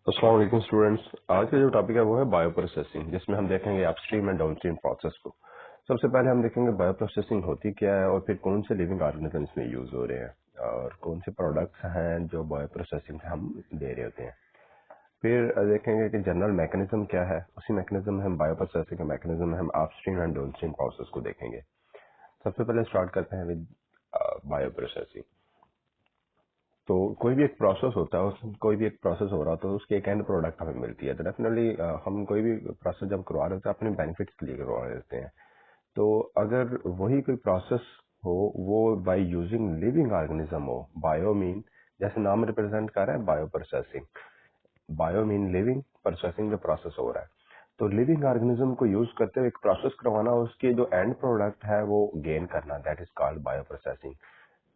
अस्सलाम वालेकुम स्टूडेंट्स। आज का जो टॉपिक है वो है बायो प्रोसेसिंग, जिसमें हम देखेंगे अपस्ट्रीम एंड डाउनस्ट्रीम प्रोसेस को। सबसे पहले हम देखेंगे बायो प्रोसेसिंग होती क्या है और फिर कौन से लिविंग ऑर्गेनिजम्स में यूज हो रहे हैं और कौन से प्रोडक्ट्स हैं जो बायो प्रोसेसिंग से हम दे रहे होते हैं। फिर देखेंगे कि जनरल मैकेनिज्म क्या है, उसी मैकेनिज्म में हम बायो प्रोसेसिंग के मैकेनिज्म में हम अपस्ट्रीम एंड डाउनस्ट्रीम प्रोसेस को देखेंगे। सबसे पहले स्टार्ट करते हैं विद बायो प्रोसेसिंग। तो कोई भी एक प्रोसेस होता है, कोई भी एक प्रोसेस हो रहा है तो उसकी एक एंड प्रोडक्ट हमें मिलती है। तो डेफिनेटली हम कोई भी प्रोसेस जब करवा रहे होते हैं अपने बेनिफिट्स के लिए करवा रहे होते हैं। तो अगर वही कोई प्रोसेस हो वो बाय यूजिंग लिविंग ऑर्गेनिज्म हो, बायो मीन जैसे नाम रिप्रेजेंट कर रहा है bio processing, bio mean living, processing जो प्रोसेस हो रहा है। तो लिविंग ऑर्गेनिज्म को यूज करते हुए एक प्रोसेस करवाना, उसके जो एंड प्रोडक्ट है वो गेन करना, that is called bioprocessing.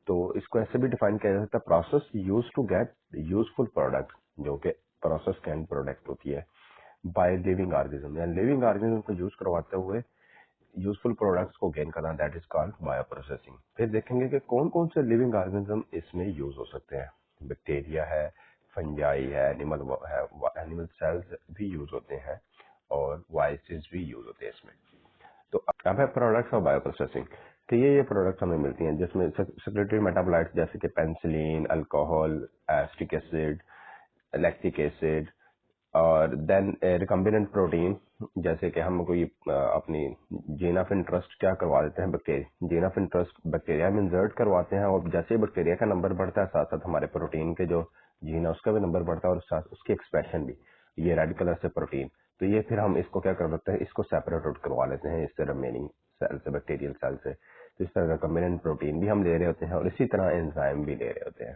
तो इसको ऐसे भी डिफाइन किया जा सकता है, process use to get useful product, जो कि प्रोसेस के एंड प्रोडक्ट होती है बाय लिविंग ऑर्गेनिज्म, या लिविंग ऑर्गेनिज्म को यूज करवाते हुए यूजफुल प्रोडक्ट्स को गेन करना, that is called bioprocessing. फिर देखेंगे कि कौन कौन से लिविंग ऑर्गेनिज्म इसमें यूज हो सकते हैं। बैक्टीरिया है, फंजाई है, एनिमल सेल्स भी यूज होते हैं और वाइसेस भी यूज होते हैं इसमें। तो अब है प्रोडक्ट्स ऑफ बायो प्रोसेसिंग। तो ये प्रोडक्ट्स हमें मिलती हैं जिसमें सेक्रेटरी मेटाबोलाइट्स जैसे कि penicillin, alcohol, acetic acid, lactic acid, और देन रिकम्बिनेंट प्रोटीन, जैसे कि हम कोई अपनी जीन ऑफ इंटरेस्ट क्या करवा देते हैं, bacteria gene of interest bacteria में इंसर्ट करवाते हैं, और जैसे ही बैक्टीरिया का नंबर बढ़ता है साथ साथ हमारे प्रोटीन के जो जीन है उसका भी नंबर बढ़ता है और साथ उसकी एक्सप्रेशन भी, ये रेड कलर से प्रोटीन। तो ये फिर हम इसको क्या कर सकते हैं, इसको सेपरेट आउट करवा लेते हैं इससे रिमेनिंग सेल से, बैक्टीरियल सेल से। तो इस तरह रिकम्बिनेंट प्रोटीन भी हम ले रहे होते हैं और इसी तरह एंजाइम भी ले रहे होते हैं।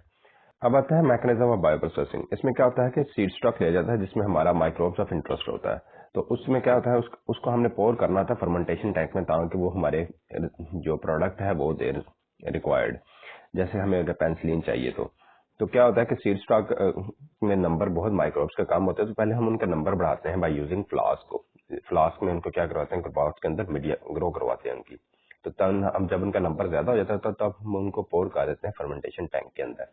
अब आता है मैकेनिज्म ऑफ बायो प्रोसेसिंग। इसमें क्या होता है कि सीड स्टॉक लिया जाता है जिसमें हमारा माइक्रोब्स ऑफ इंटरेस्ट होता है। तो उसमें क्या होता है, उसको हमने पोर करना था फर्मेंटेशन टैंक में, ताकि वो हमारे जो प्रोडक्ट है वो देर रिक्वायर्ड। जैसे हमें अगर पेंसिलिन चाहिए तो क्या होता है कि सीड स्टॉक में नंबर बहुत माइक्रोब्स का काम होता है। तो पहले हम उनका नंबर बढ़ाते हैं बाय यूजिंग फ्लास्क को। फ्लास्क में उनको क्या करवाते हैं, बॉक्स के अंदर मीडिया ग्रो करवाते हैं उनकी। तो तब हम जब उनका नंबर ज्यादा हो जाता है तब हम उनको पोर कर देते हैं फर्मेंटेशन टैंक के अंदर।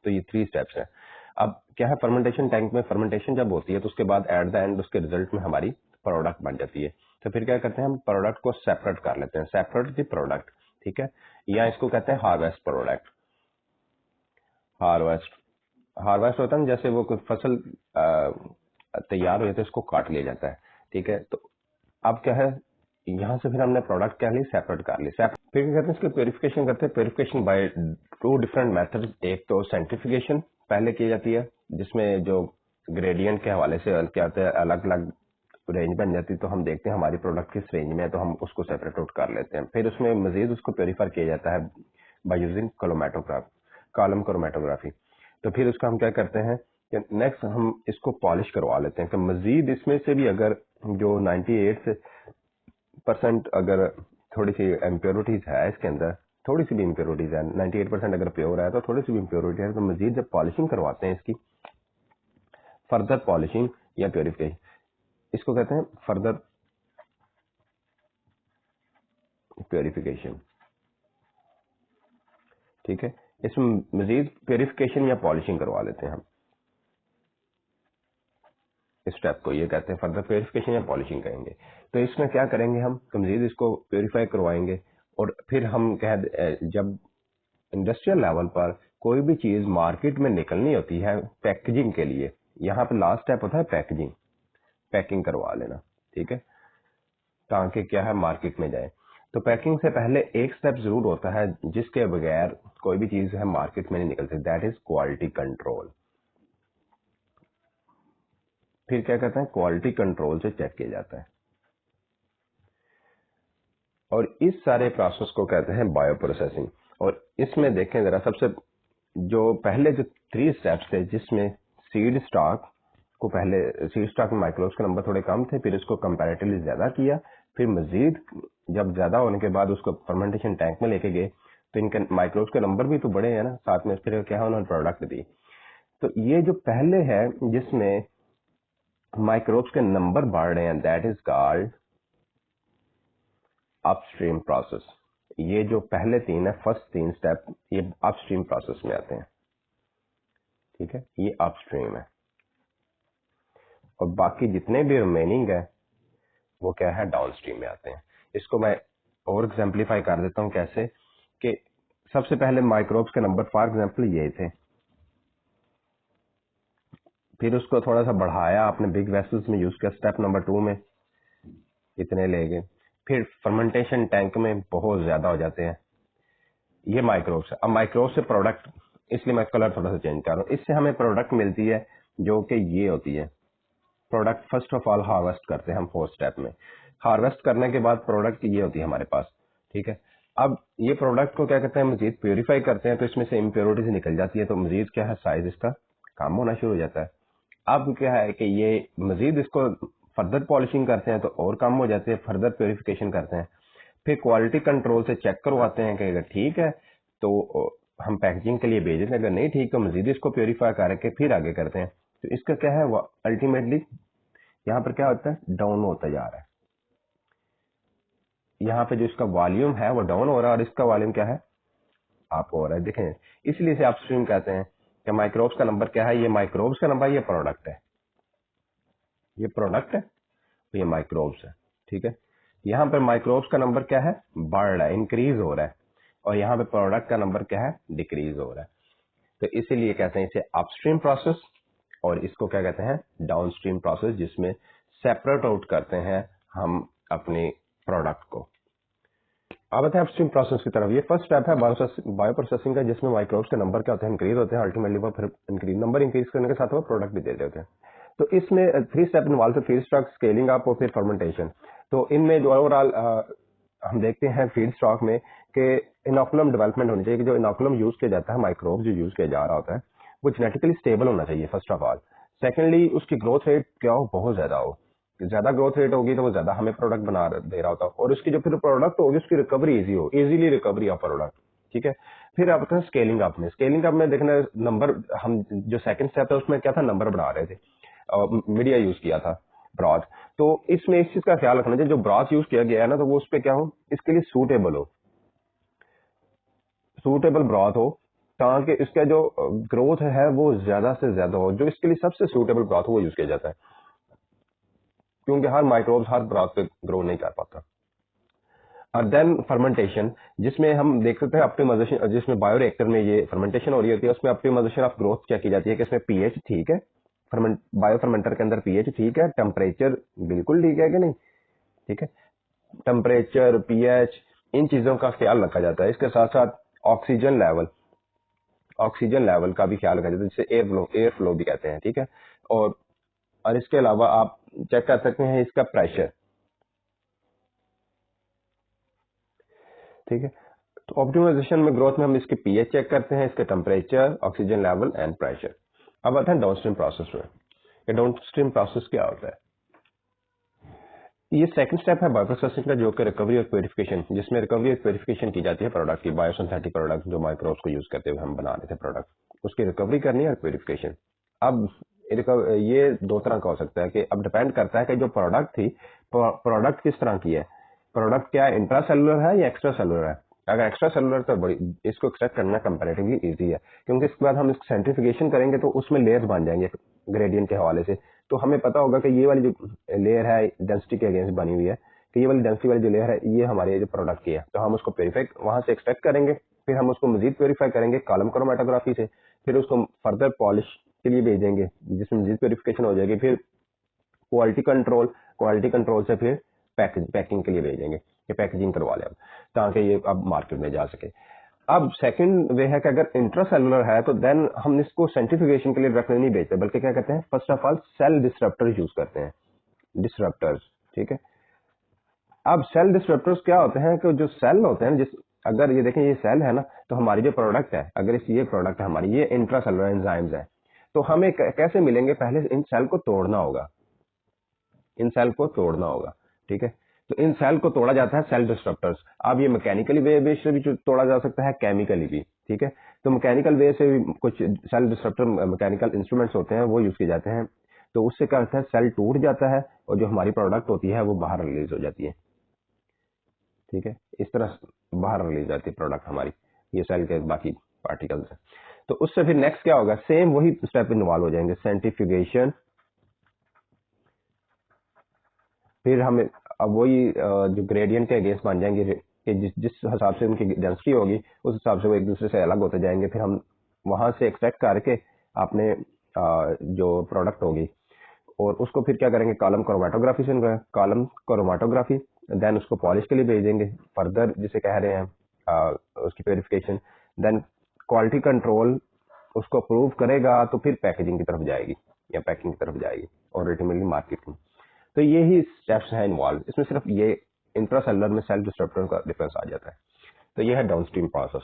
तो ये 3 स्टेप्स है। अब क्या है, फर्मेंटेशन टैंक में फर्मेंटेशन जब होती है तो उसके बाद एट द एंड उसके रिजल्ट में हमारी प्रोडक्ट बन जाती है। तो फिर क्या करते हैं, हम प्रोडक्ट को सेपरेट कर लेते हैं, सेपरेट द प्रोडक्ट, ठीक है। या इसको कहते हैं हार्वेस्ट प्रोडक्ट। हार्वेस्ट, हार्वेस्ट होता है ना, जैसे वो कोई फसल तैयार हो जाती है उसको काट लिया जाता है, ठीक है। तो अब क्या है, यहाँ से फिर हमने प्रोडक्ट क्या ली, सेपरेट कर ली। फिर क्या करते हैं, इसकी प्योरिफिकेशन करते हैं। Purification by 2 different method. एक तो सेंट्रिफिकेशन पहले की जाती है, जिसमें जो ग्रेडियंट के हवाले से क्या होता है, अलग अलग रेंज बन जाती है। तो हम देखते हैं हमारी प्रोडक्ट किस रेंज में है, तो हम उसको सेपरेट आउट कर लेते हैं। फिर उसमें मजीद उसको प्योरीफाई किया जाता है बाय यूजिंग कॉलम क्रोमेटोग्राफी। तो फिर उसका हम क्या करते हैं कि नेक्स्ट हम इसको पॉलिश करवा लेते हैं कि मजीद इसमें से भी अगर जो 98% अगर थोड़ी सी इम्प्योरिटीज है इसके अंदर, थोड़ी सी भी इम्प्योरिटीज है, 98% अगर प्योर है तो थोड़ी सी भी इम्प्योरिटी है, तो मजीद जब पॉलिशिंग करवाते हैं इसकी, फर्दर पॉलिशिंग या प्योरिफिकेशन, इसको कहते हैं फर्दर प्योरिफिकेशन, ठीक है। इसमें मजीद प्योरिफिकेशन या पॉलिशिंग करवा लेते हैं हम। इस स्टेप को ये कहते हैं फर्दर प्योरिफिकेशन या पॉलिशिंग कहेंगे। तो इसमें क्या करेंगे, हम मजीद इसको प्योरीफाई करवाएंगे। और फिर हम जब इंडस्ट्रियल लेवल पर कोई भी चीज मार्केट में निकलनी होती है पैकेजिंग के लिए, यहाँ पे लास्ट स्टेप होता है पैकेजिंग, पैकिंग करवा लेना, ठीक है, ताकि क्या है मार्केट में जाए। तो पैकिंग से पहले एक स्टेप जरूर होता है जिसके बगैर कोई भी चीज है मार्केट में नहीं निकलती, दैट इज क्वालिटी कंट्रोल। फिर क्या कहते हैं, क्वालिटी कंट्रोल से चेक किया जाता है। और इस सारे प्रोसेस को कहते हैं बायो प्रोसेसिंग। और इसमें देखें जरा, सबसे जो पहले जो 3 स्टेप्स थे, जिसमें सीड स्टॉक को पहले, सीड स्टॉक में माइक्रोब्स के नंबर थोड़े कम थे, फिर इसको कंपैरेटिवली ज्यादा किया, फिर मजीद जब ज्यादा होने के बाद उसको फर्मेंटेशन टैंक में लेके गए, तो इनके माइक्रोब्स के नंबर भी तो बड़े हैं ना साथ में, फिर क्या है उन्होंने प्रोडक्ट दी। तो ये जो पहले है जिसमें माइक्रोब्स के नंबर बढ़ रहे हैं, that is called upstream process. ये जो पहले 3 है, फर्स्ट 3 स्टेप, ये अपस्ट्रीम प्रोसेस में आते हैं, ठीक है, ये अपस्ट्रीम है। और बाकी जितने भी रिमेनिंग है वो क्या है, डाउन स्ट्रीम में आते हैं। इसको मैं और एग्जाम्पलीफाई कर देता हूँ कैसे, कि सबसे पहले माइक्रोब्स के नंबर फॉर एग्जाम्पल ये थे, फिर उसको थोड़ा सा बढ़ाया आपने, बिग वेसल्स में यूज किया, स्टेप नंबर 2 में इतने ले गए, फिर फर्मेंटेशन टैंक में बहुत ज्यादा हो जाते हैं, ये माइक्रोब्स है। अब माइक्रोब से प्रोडक्ट, इसलिए मैं कलर थोड़ा सा चेंज कर रहा हूँ, इससे हमें प्रोडक्ट मिलती है जो कि ये होती है product. First of all harvest करते हैं हम 4 स्टेप में, हार्वेस्ट करने के बाद प्रोडक्ट ये होती है हमारे पास, ठीक है। अब ये प्रोडक्ट को क्या कहते हैं, मजीद प्योरीफाई करते हैं, तो इसमें से इम्प्योरिटीज निकल जाती है, तो मजीद क्या है, साइज इसका कम होना शुरू हो जाता है। अब क्या है कि ये मजीद इसको फर्दर पॉलिशिंग करते हैं तो और कम हो जाते हैं, फर्दर प्योरिफिकेशन करते हैं, फिर क्वालिटी कंट्रोल से चेक करवाते हैं कि अगर ठीक है तो हम पैकेजिंग के लिए भेज देते हैं, अगर नहीं ठीक तो मजीद इसको प्योरीफाई करके फिर आगे करते हैं। तो इसका क्या है, अल्टीमेटली यहाँ पर क्या होता है, डाउन होता जा रहा है। यहाँ पे जो इसका वॉल्यूम है वो डाउन हो रहा है और इसका वॉल्यूम क्या है, अप हो रहा है। देखें, इसलिए इसे अपस्ट्रीम कहते हैं कि माइक्रोब्स का नंबर क्या है, ये माइक्रोब्स का नंबर, ये प्रोडक्ट है, ये प्रोडक्ट है, ये माइक्रोब्स है, ठीक है। यहाँ पर माइक्रोब्स का नंबर क्या है, बढ़ रहा है, इंक्रीज हो रहा है, और यहाँ पे प्रोडक्ट का नंबर क्या है, डिक्रीज हो रहा है। तो इसीलिए कहते हैं इसे अपस्ट्रीम प्रोसेस, और इसको क्या कहते हैं, डाउनस्ट्रीम प्रोसेस, जिसमें सेपरेट आउट करते हैं हम अपने प्रोडक्ट को। अब आते हैं अपस्ट्रीम प्रोसेस की तरफ। ये फर्स्ट स्टेप है बायो प्रोसेसिंग का, जिसमें माइक्रोब्स के नंबर क्या होते हैं, इंक्रीज होते हैं, अल्टीमेटली वो फिर इंक्रीज, नंबर इंक्रीज करने के साथ वो प्रोडक्ट भी दे देते हैं। तो इसमें 3 स्टेप इन्वॉल्व है, फीड स्टॉक, स्केलिंग अप और फिर फर्मेंटेशन। तो इनमें जो ओवरऑल हम देखते हैं फीड स्टॉक में कि इनोकुलम डेवलपमेंट होनी चाहिए, कि जो इनोकुलम यूज किया जाता है, माइक्रोब जो यूज किया जा रहा होता है, वो जेनेटिकली स्टेबल होना चाहिए फर्स्ट ऑफ ऑल। सेकेंडली, उसकी ग्रोथ रेट क्या हो, बहुत ज्यादा हो, ज्यादा ग्रोथ रेट होगी तो वो ज्यादा हमें प्रोडक्ट बना दे रहा होता है, और उसकी जो फिर प्रोडक्ट होगी उसकी रिकवरी इजी हो, इजीली रिकवरी ऑफ प्रोडक्ट, ठीक है। फिर आप हैं स्केलिंग अप में, स्केलिंग अप में देखना नंबर, हम जो सेकंड स्टेप है उसमें क्या था, नंबर बढ़ा रहे थे, मीडिया यूज किया था, ब्रॉथ। तो इसमें इस चीज का ख्याल रखना चाहिए, जो ब्रॉथ यूज किया गया है ना, तो वो उस पर क्या हो, इसके लिए सूटेबल हो, सूटेबल ब्रॉथ हो, ताकि इसका जो ग्रोथ है वो ज्यादा से ज्यादा हो, जो इसके लिए सबसे सूटेबल ब्रॉथ हो वो यूज किया जाता है, क्योंकि हर माइक्रोब्स हर ब्रॉथ पे ग्रो नहीं कर पाता। और देन फर्मेंटेशन, जिसमें हम देख सकते हैं ऑप्टिमाइजेशन, जिसमें बायोरिएक्टर में ये फर्मेंटेशन हो रही होती है, उसमें ऑप्टिमाइजेशन ऑफ ग्रोथ क्या की जाती है, कि इसमें पीएच ठीक है, बायो फर्मेंटर के अंदर पीएच ठीक है, टेम्परेचर बिल्कुल ठीक है कि नहीं, ठीक है, टेम्परेचर, पीएच, इन चीजों का ख्याल रखा जाता है। इसके साथ साथ ऑक्सीजन लेवल, ऑक्सीजन लेवल का भी ख्याल रखा जाता है, जिसे एयर फ्लो भी कहते हैं, ठीक है। और इसके अलावा आप चेक कर सकते हैं इसका प्रेशर, ठीक है। तो ऑप्टिमाइजेशन में, ग्रोथ में हम इसके पीएच चेक करते हैं, इसके temperature, oxygen level and pressure. अब आते हैं डाउनस्ट्रीम प्रोसेस में। ये डाउनस्ट्रीम प्रोसेस क्या होता है, ये सेकंड स्टेप है बायोप्रोसेसिंग का, जो कि रिकवरी और प्योरिफिकेशन, जिसमें रिकवरी और प्योरिफिकेशन की जाती है प्रोडक्ट की, बायोसिंथेटिक प्रोडक्ट जो माइक्रोब्स को यूज करते हुए हम बना रहे थे प्रोडक्ट, उसकी रिकवरी करनी है और प्योरिफिकेशन। अब ये 2 तरह का हो सकता है, कि अब डिपेंड करता है कि जो प्रोडक्ट थी, प्रोडक्ट किस तरह की है, प्रोडक्ट क्या है, इंट्रा सेलुलर है या एक्स्ट्रा सेलुलर है। अगर एक्स्ट्रा सेलुलर तो बड़ी, इसको एक्सट्रैक्ट करना कंपैरेटिवली इजी है, क्योंकि इसके बाद हम इसको सेंट्रीफिकेशन करेंगे तो उसमें लेयर्स बन जाएंगे ग्रेडियंट के हवाले से। तो हमें पता होगा कि ये वाली जो लेयर है डेंसिटी के अगेंस्ट बनी हुई है, कि ये वाली डेंसिटी वाली जो लेयर है ये हमारे जो प्रोडक्ट की है, तो हम उसको प्योरीफाई वहां से एक्सट्रैक्ट करेंगे, फिर हम उसको मजीद प्योरीफाई करेंगे कॉलम क्रोमेटोग्राफी से, फिर उसको फर्दर पॉलिश के लिए भेजेंगे, जिसमें मजीद प्योरीफिकेशन हो जाएगी, फिर क्वालिटी कंट्रोल से फिर पैकिंग के लिए भेजेंगे, कि पैकेजिंग करवा ले अब, ताकि ये अब मार्केट में जा सके। अब सेकंड वे है कि अगर इंट्रासेलुलर है तो देन हम इसको सेंट्रीफिकेशन के लिए डायरेक्टली नहीं भेजते, बल्कि क्या कहते हैं, first of all cell disruptor use करते हैं, डिस्टरप्टर्स, ठीक है। अब सेल डिस्टरप्टर्स क्या होते हैं, कि जो सेल होते हैं, जिस अगर ये देखें ये सेल है ना, तो हमारी जो प्रोडक्ट है, अगर इस ये प्रोडक्ट है हमारी, ये इंट्रासेलुलर एंजाइम्स है, तो हमें कैसे मिलेंगे, पहले इन सेल को तोड़ना होगा, इन सेल को तोड़ना होगा, ठीक है। तो इन सेल को तोड़ा जाता है सेल डिस्ट्रप्टर्स। अब ये मैकेनिकली वे से भी तोड़ा जा सकता है, केमिकली भी, ठीक है। तो मैकेनिकल वे से भी कुछ सेल डिस्ट्रप्टर मैकेनिकल इंस्ट्रूमेंट्स होते हैं वो यूज किए जाते हैं, तो उससे क्या होता है, सेल टूट जाता है और जो हमारी प्रोडक्ट होती है वो बाहर रिलीज हो जाती है, ठीक है। इस तरह बाहर रिलीज जाती है प्रोडक्ट हमारी, ये सेल के बाकी पार्टिकल्स है। तो उससे फिर नेक्स्ट क्या होगा, सेम वही स्टेप इन्वॉल्व हो जाएंगे, सेंट्रीफ्यूगेशन, फिर हमें अब वही जो ग्रेडियंट के अगेंस्ट मान जाएंगे कि जिस जिस हिसाब से उनकी डेंसिटी होगी उस हिसाब से वो एक दूसरे से अलग होते जाएंगे। फिर हम वहां से एक्सट्रैक्ट करके अपने जो प्रोडक्ट होगी और उसको फिर क्या करेंगे, कॉलम क्रोमेटोग्राफी से कॉलम क्रोमेटोग्राफी, देन उसको पॉलिश के लिए भेज देंगे फर्दर जिसे कह रहे हैं उसकी प्योरिफिकेशन, देन क्वालिटी कंट्रोल उसको अप्रूव करेगा तो फिर पैकेजिंग की तरफ जाएगी या पैकिंग की तरफ जाएगी और अल्टीमेटली मार्केटिंग। तो ये ही स्टेप्स हैं इन्वॉल्व, इसमें सिर्फ ये इंट्रासेलुलर में सेल डिस्ट्रप्टर का डिफरेंस आ जाता है। तो ये है डाउनस्ट्रीम प्रोसेस।